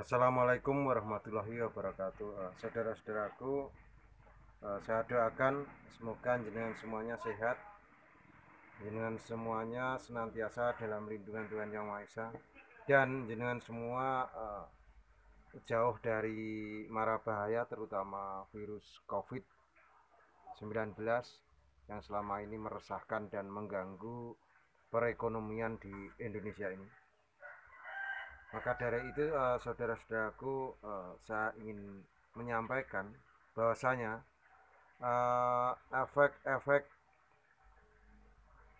Assalamualaikum warahmatullahi wabarakatuh. Saudara-saudaraku, saya doakan semoga jenengan semuanya sehat, jenengan semuanya senantiasa dalam lindungan Tuhan Yang Maha Esa, dan jenengan semua jauh dari mara bahaya, terutama virus COVID-19 yang selama ini meresahkan dan mengganggu perekonomian di Indonesia ini. Maka dari itu, saudara-saudaraku, saya ingin menyampaikan bahwasanya efek-efek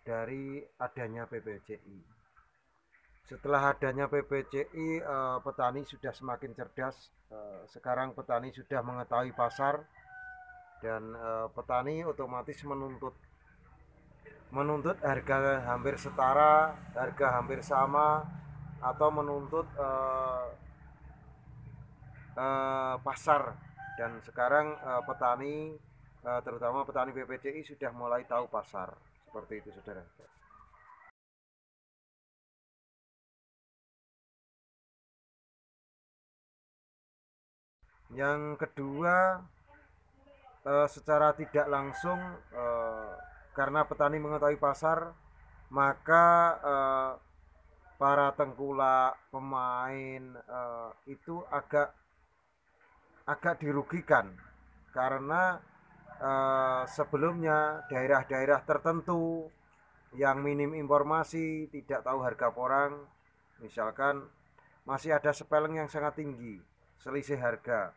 dari adanya PPCI. Setelah adanya PPCI, petani sudah semakin cerdas. Sekarang petani sudah mengetahui pasar dan petani otomatis menuntut harga hampir setara, harga hampir sama, atau menuntut pasar. Dan sekarang petani, terutama petani PPCI, sudah mulai tahu pasar. Seperti itu, saudara. Yang kedua, secara tidak langsung, karena petani mengetahui pasar, maka para tengkulak pemain itu agak dirugikan, karena sebelumnya daerah-daerah tertentu yang minim informasi, tidak tahu harga porang, misalkan masih ada spelling yang sangat tinggi, selisih harga.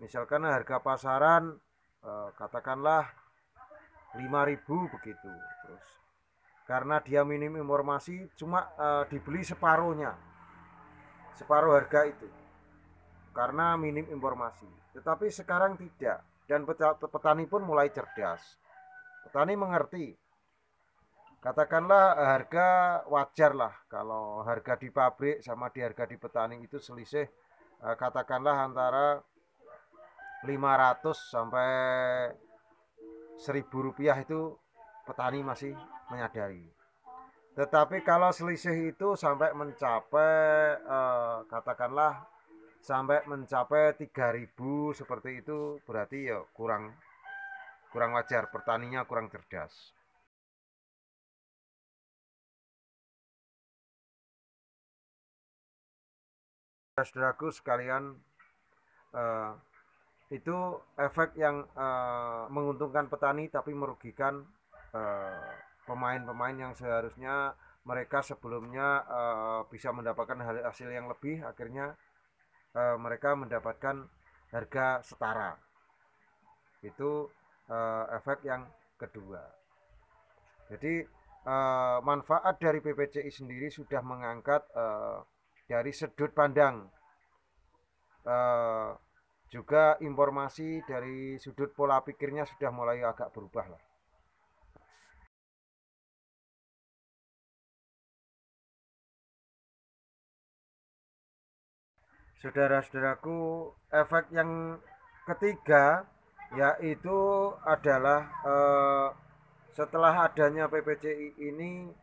Misalkan harga pasaran katakanlah 5.000 begitu. Terus karena dia minim informasi, cuma dibeli separuh harga itu, karena minim informasi. Tetapi sekarang tidak, dan petani pun mulai cerdas. Petani mengerti, katakanlah harga wajar lah, kalau harga di pabrik sama di harga di petani itu selisih katakanlah antara 500 sampai 1.000 rupiah, itu petani masih menyadari. Tetapi kalau selisih itu sampai mencapai katakanlah sampai mencapai 3.000 seperti itu, berarti ya kurang kurang wajar, petaninya kurang cerdas. Saudaraku sekalian, eh, itu efek yang menguntungkan petani tapi merugikan pemain-pemain yang seharusnya mereka sebelumnya bisa mendapatkan hasil yang lebih, akhirnya mereka mendapatkan harga setara. Itu efek yang kedua. Jadi manfaat dari PPCI sendiri sudah mengangkat dari sudut pandang, eh, juga informasi dari sudut pola pikirnya sudah mulai agak berubah lah. Saudara-saudaraku, efek yang ketiga yaitu adalah setelah adanya PPCI ini,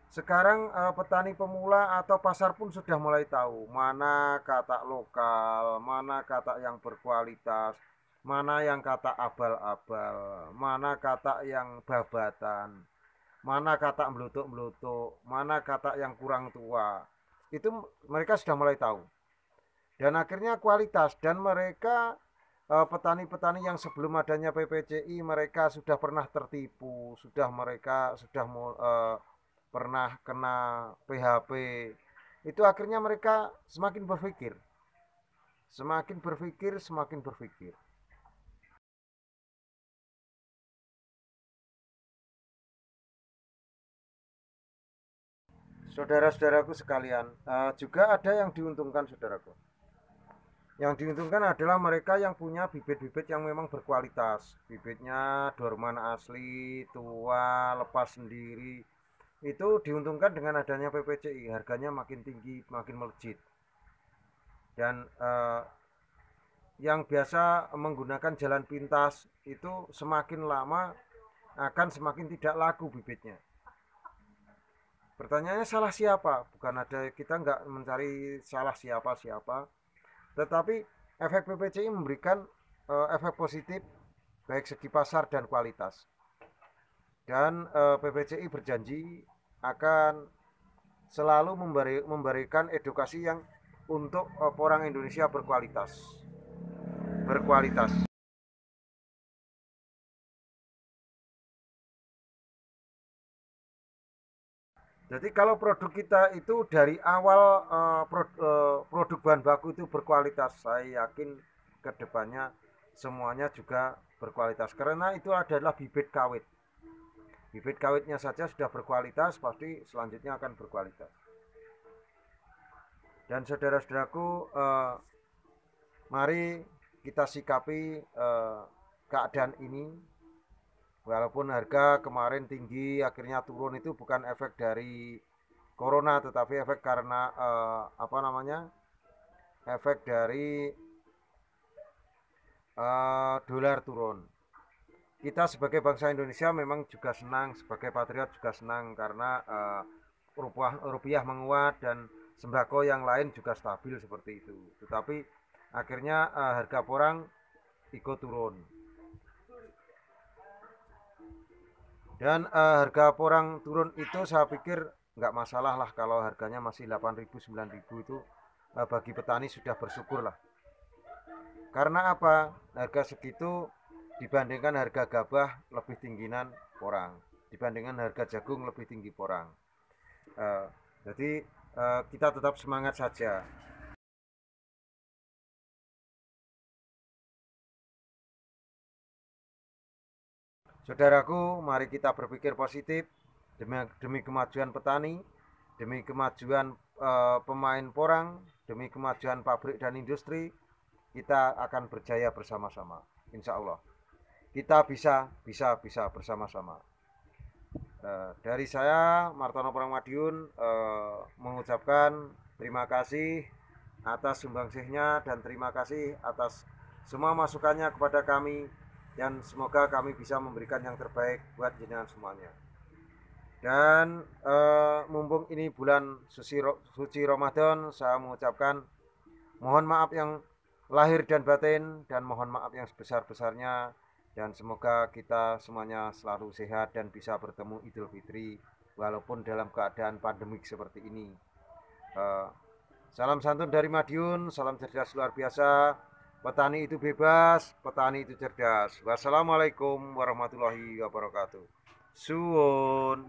sekarang petani pemula atau pasar pun sudah mulai tahu mana kata lokal, mana kata yang berkualitas, mana yang kata abal-abal, mana kata yang babatan, mana kata melutuk-melutuk, mana kata yang kurang tua. Itu mereka sudah mulai tahu. Dan akhirnya kualitas, dan mereka petani-petani yang sebelum adanya PPCI mereka sudah pernah tertipu, mereka sudah pernah kena PHP. Itu akhirnya mereka semakin berpikir, semakin berpikir. Saudara-saudaraku sekalian, juga ada yang diuntungkan, saudaraku. Yang diuntungkan adalah mereka yang punya bibit-bibit yang memang berkualitas. Bibitnya dorman asli, tua, lepas sendiri. Itu diuntungkan dengan adanya PPCI. Harganya makin tinggi, makin melejit. Dan yang biasa menggunakan jalan pintas itu semakin lama akan semakin tidak laku bibitnya. Pertanyaannya salah siapa? Bukan ada, kita nggak mencari salah siapa-siapa, tetapi efek PPCI memberikan efek positif baik segi pasar dan kualitas. Dan PPCI berjanji akan selalu memberikan edukasi yang untuk orang Indonesia berkualitas. Berkualitas. Jadi kalau produk kita itu dari awal produk bahan baku itu berkualitas, saya yakin kedepannya semuanya juga berkualitas. Karena itu adalah bibit kawit. Bibit kawitnya saja sudah berkualitas, pasti selanjutnya akan berkualitas. Dan saudara-saudaraku, mari kita sikapi keadaan ini. Walaupun harga kemarin tinggi, akhirnya turun, itu bukan efek dari corona, tetapi efek karena efek dari dolar turun. Kita sebagai bangsa Indonesia memang juga senang, sebagai patriot juga senang karena rupiah menguat dan sembako yang lain juga stabil seperti itu. Tetapi akhirnya harga porang ikut turun. Dan harga porang turun itu saya pikir nggak masalah lah, kalau harganya masih 8.000 9.000 itu bagi petani sudah bersyukur lah. Karena apa? Harga segitu dibandingkan harga gabah lebih tingginan porang, dibandingkan harga jagung lebih tinggi porang. Jadi kita tetap semangat saja. Saudaraku, mari kita berpikir positif demi kemajuan petani, demi kemajuan pemain porang, demi kemajuan pabrik dan industri. Kita akan berjaya bersama-sama, insya Allah. Kita bisa bersama-sama. Dari saya, Martono Pramadiun, mengucapkan terima kasih atas sumbangsihnya dan terima kasih atas semua masukannya kepada kami, dan semoga kami bisa memberikan yang terbaik buat jenengan semuanya. Dan mumpung ini bulan suci Ramadan, saya mengucapkan mohon maaf yang lahir dan batin, dan mohon maaf yang sebesar-besarnya, dan semoga kita semuanya selalu sehat dan bisa bertemu Idul Fitri walaupun dalam keadaan pandemik seperti ini. Salam santun dari Madiun, salam cerdas luar biasa. Petani itu bebas, petani itu cerdas. Wassalamualaikum warahmatullahi wabarakatuh. Suwun.